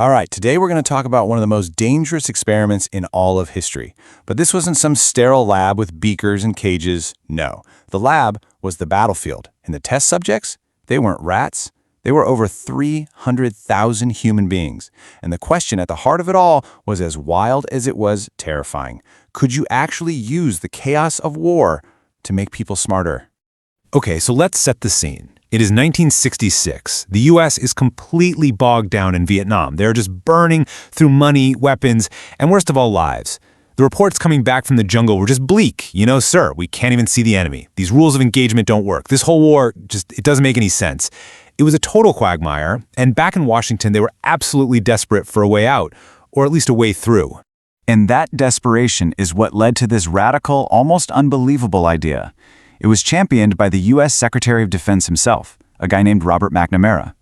All right, today we're going to talk about one of the most dangerous experiments in all of history. But this wasn't some sterile lab with beakers and cages. No, the lab was the battlefield. And the test subjects? They weren't rats. They were over 300,000 human beings. And the question at the heart of it all was as wild as it was terrifying. Could you actually use the chaos of war to make people smarter? Okay, so let's set the scene. It is 1966. The U.S. is completely bogged down in Vietnam. They're just burning through money, weapons, and worst of all, lives. The reports coming back from the jungle were just bleak. You know, sir, we can't even see the enemy. These rules of engagement don't work. This whole war, it doesn't make any sense. It was a total quagmire, and back in Washington, they were absolutely desperate for a way out, or at least a way through. And that desperation is what led to this radical, almost unbelievable idea. It was championed by the U.S. Secretary of Defense himself, a guy named Robert McNamara.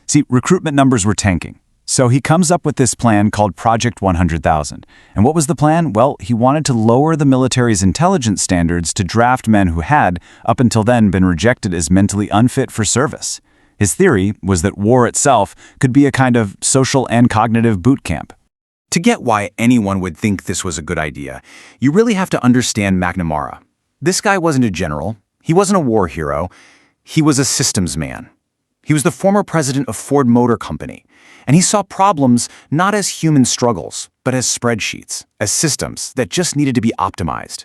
See, recruitment numbers were tanking, so he comes up with this plan called Project 100,000. And what was the plan? Well, he wanted to lower the military's intelligence standards to draft men who had, up until then, been rejected as mentally unfit for service. His theory was that war itself could be a kind of social and cognitive boot camp. To get why anyone would think this was a good idea, you really have to understand McNamara. This guy wasn't a general. He wasn't a war hero. He was a systems man. He was the former president of Ford Motor Company, and he saw problems not as human struggles, but as spreadsheets, as systems that just needed to be optimized.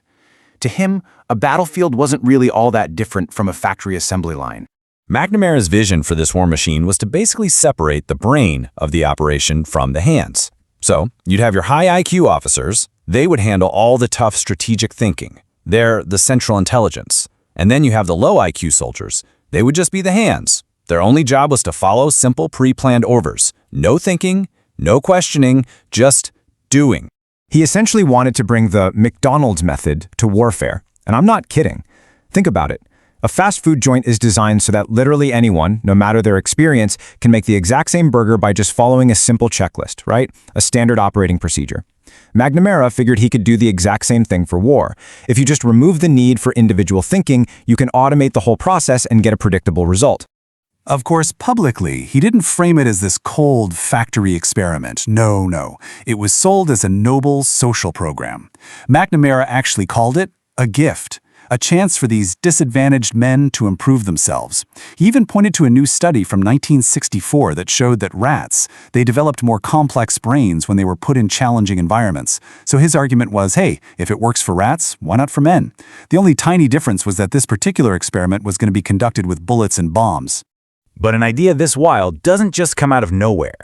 To him, a battlefield wasn't really all that different from a factory assembly line. McNamara's vision for this war machine was to basically separate the brain of the operation from the hands. So, you'd have your high IQ officers. They would handle all the tough strategic thinking. They're the central intelligence. And then you have the low IQ soldiers. They would just be the hands. Their only job was to follow simple pre-planned orders. No thinking, no questioning, just doing. He essentially wanted to bring the McDonald's method to warfare. And I'm not kidding. Think about it. A fast food joint is designed so that literally anyone, no matter their experience, can make the exact same burger by just following a simple checklist, right? A standard operating procedure. McNamara figured he could do the exact same thing for war. If you just remove the need for individual thinking, you can automate the whole process and get a predictable result. Of course, publicly, he didn't frame it as this cold factory experiment. No. It was sold as a noble social program. McNamara actually called it a gift. A chance for these disadvantaged men to improve themselves. He even pointed to a new study from 1964 that showed that rats, they developed more complex brains when they were put in challenging environments. So his argument was, hey, if it works for rats, why not for men? The only tiny difference was that this particular experiment was going to be conducted with bullets and bombs. But an idea this wild doesn't just come out of nowhere.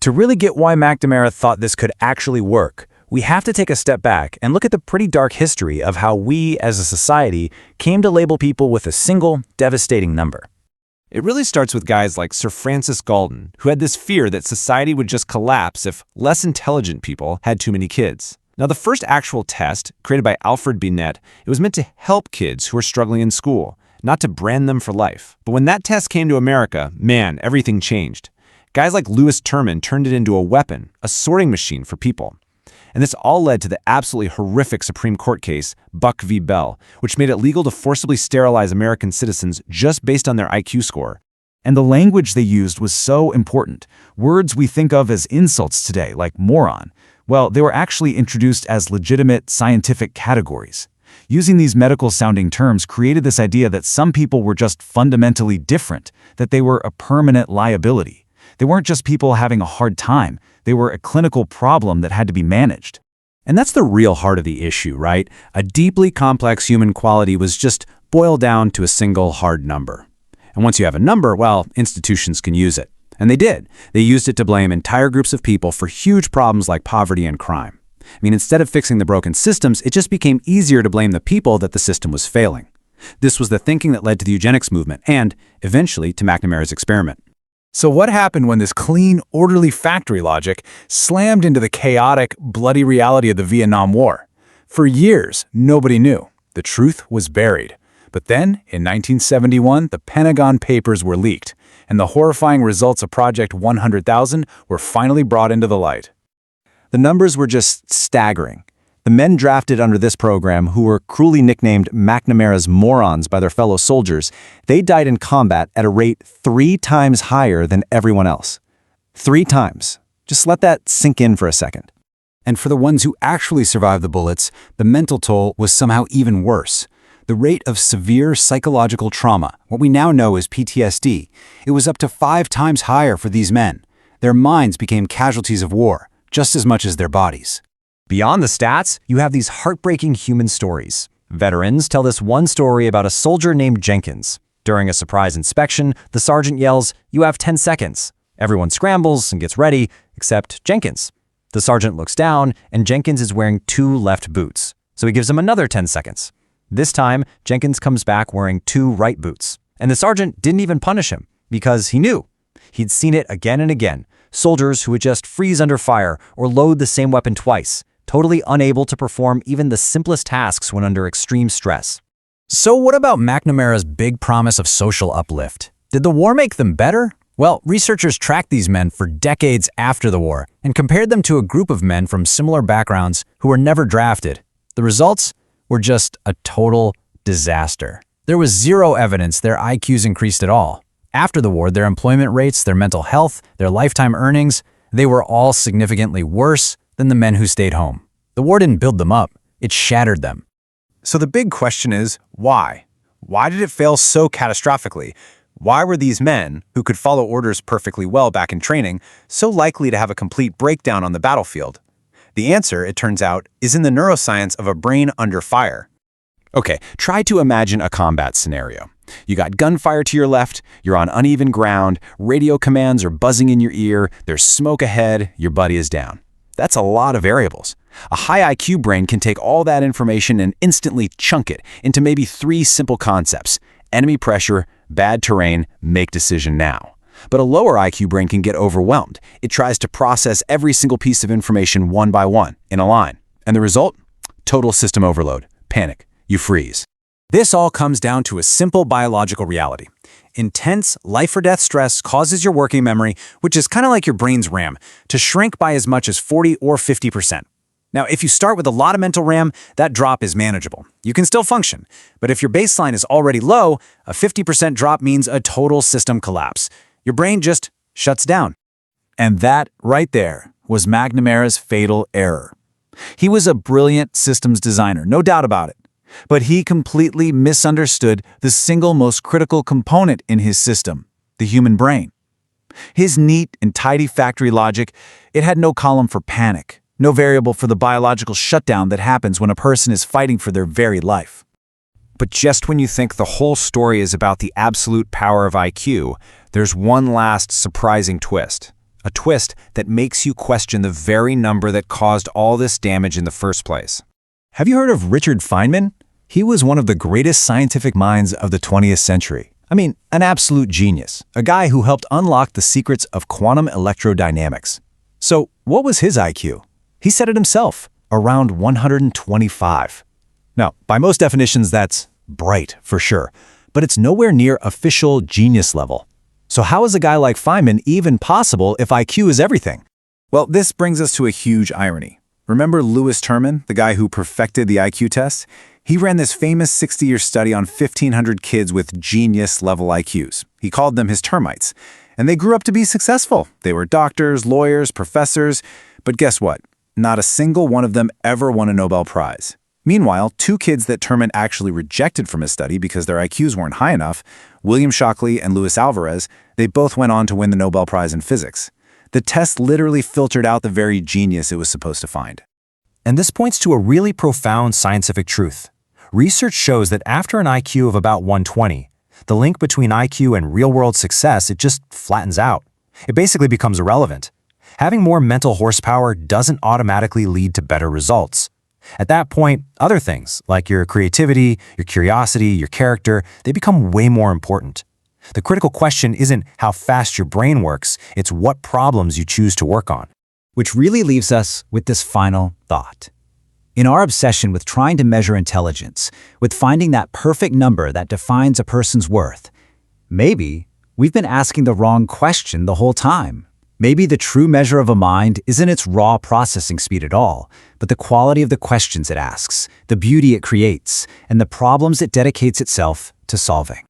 To really get why McNamara thought this could actually work, we have to take a step back and look at the pretty dark history of how we, as a society, came to label people with a single, devastating number. It really starts with guys like Sir Francis Galton, who had this fear that society would just collapse if less intelligent people had too many kids. Now, the first actual test, created by Alfred Binet, it was meant to help kids who were struggling in school, not to brand them for life. But when that test came to America, man, everything changed. Guys like Lewis Terman turned it into a weapon, a sorting machine for people. And this all led to the absolutely horrific Supreme Court case, Buck v. Bell, which made it legal to forcibly sterilize American citizens just based on their IQ score. And the language they used was so important. Words we think of as insults today, like moron, well, they were actually introduced as legitimate scientific categories. Using these medical-sounding terms created this idea that some people were just fundamentally different, that they were a permanent liability. They weren't just people having a hard time. They were a clinical problem that had to be managed. And that's the real heart of the issue, right? A deeply complex human quality was just boiled down to a single hard number. And once you have a number, well, institutions can use it. And they did. They used it to blame entire groups of people for huge problems like poverty and crime. I mean, instead of fixing the broken systems, it just became easier to blame the people that the system was failing. This was the thinking that led to the eugenics movement and, eventually, to McNamara's experiment. So what happened when this clean, orderly factory logic slammed into the chaotic, bloody reality of the Vietnam War? For years, nobody knew. The truth was buried. But then, in 1971, the Pentagon Papers were leaked, and the horrifying results of Project 100,000 were finally brought into the light. The numbers were just staggering. The men drafted under this program, who were cruelly nicknamed McNamara's morons by their fellow soldiers, they died in combat at a rate 3 times higher than everyone else. 3 times. Just let that sink in for a second. And for the ones who actually survived the bullets, the mental toll was somehow even worse. The rate of severe psychological trauma, what we now know as PTSD, it was up to 5 times higher for these men. Their minds became casualties of war, just as much as their bodies. Beyond the stats, you have these heartbreaking human stories. Veterans tell this one story about a soldier named Jenkins. During a surprise inspection, the sergeant yells, "You have 10 seconds." Everyone scrambles and gets ready, except Jenkins. The sergeant looks down, and Jenkins is wearing 2 left boots, so he gives him another 10 seconds. This time, Jenkins comes back wearing 2 right boots, and the sergeant didn't even punish him, because he knew. He'd seen it again and again, soldiers who would just freeze under fire or load the same weapon twice, totally unable to perform even the simplest tasks when under extreme stress. So what about McNamara's big promise of social uplift? Did the war make them better? Well, researchers tracked these men for decades after the war and compared them to a group of men from similar backgrounds who were never drafted. The results were just a total disaster. There was zero evidence their IQs increased at all. After the war, their employment rates, their mental health, their lifetime earnings, they were all significantly worse than the men who stayed home. The war didn't build them up, it shattered them. So the big question is, why? Why did it fail so catastrophically? Why were these men, who could follow orders perfectly well back in training, so likely to have a complete breakdown on the battlefield? The answer, it turns out, is in the neuroscience of a brain under fire. Okay, try to imagine a combat scenario. You got gunfire to your left, you're on uneven ground, radio commands are buzzing in your ear, there's smoke ahead, your buddy is down. That's a lot of variables. A high IQ brain can take all that information and instantly chunk it into maybe 3 simple concepts: enemy pressure, bad terrain, make decision now. But a lower IQ brain can get overwhelmed. It tries to process every single piece of information one by one, in a line. And the result? Total system overload. Panic. You freeze. This all comes down to a simple biological reality. Intense life-or-death stress causes your working memory, which is kind of like your brain's RAM, to shrink by as much as 40 or 50%. Now, if you start with a lot of mental RAM, that drop is manageable. You can still function. But if your baseline is already low, a 50% drop means a total system collapse. Your brain just shuts down. And that, right there, was McNamara's fatal error. He was a brilliant systems designer, no doubt about it. But he completely misunderstood the single most critical component in his system, the human brain. His neat and tidy factory logic, it had no column for panic, no variable for the biological shutdown that happens when a person is fighting for their very life. But just when you think the whole story is about the absolute power of IQ, there's one last surprising twist. A twist that makes you question the very number that caused all this damage in the first place. Have you heard of Richard Feynman? He was one of the greatest scientific minds of the 20th century. I mean, an absolute genius. A guy who helped unlock the secrets of quantum electrodynamics. So, what was his IQ? He said it himself, around 125. Now, by most definitions, that's bright, for sure. But it's nowhere near official genius level. So how is a guy like Feynman even possible if IQ is everything? Well, this brings us to a huge irony. Remember Lewis Terman, the guy who perfected the IQ test? He ran this famous 60-year study on 1,500 kids with genius-level IQs. He called them his termites. And they grew up to be successful. They were doctors, lawyers, professors. But guess what? Not a single one of them ever won a Nobel Prize. Meanwhile, 2 kids that Terman actually rejected from his study because their IQs weren't high enough, William Shockley and Luis Alvarez, they both went on to win the Nobel Prize in physics. The test literally filtered out the very genius it was supposed to find. And this points to a really profound scientific truth. Research shows that after an IQ of about 120, the link between IQ and real-world success, it just flattens out. It basically becomes irrelevant. Having more mental horsepower doesn't automatically lead to better results. At that point, other things, like your creativity, your curiosity, your character, they become way more important. The critical question isn't how fast your brain works, it's what problems you choose to work on. Which really leaves us with this final thought. In our obsession with trying to measure intelligence, with finding that perfect number that defines a person's worth, maybe we've been asking the wrong question the whole time. Maybe the true measure of a mind isn't its raw processing speed at all, but the quality of the questions it asks, the beauty it creates, and the problems it dedicates itself to solving.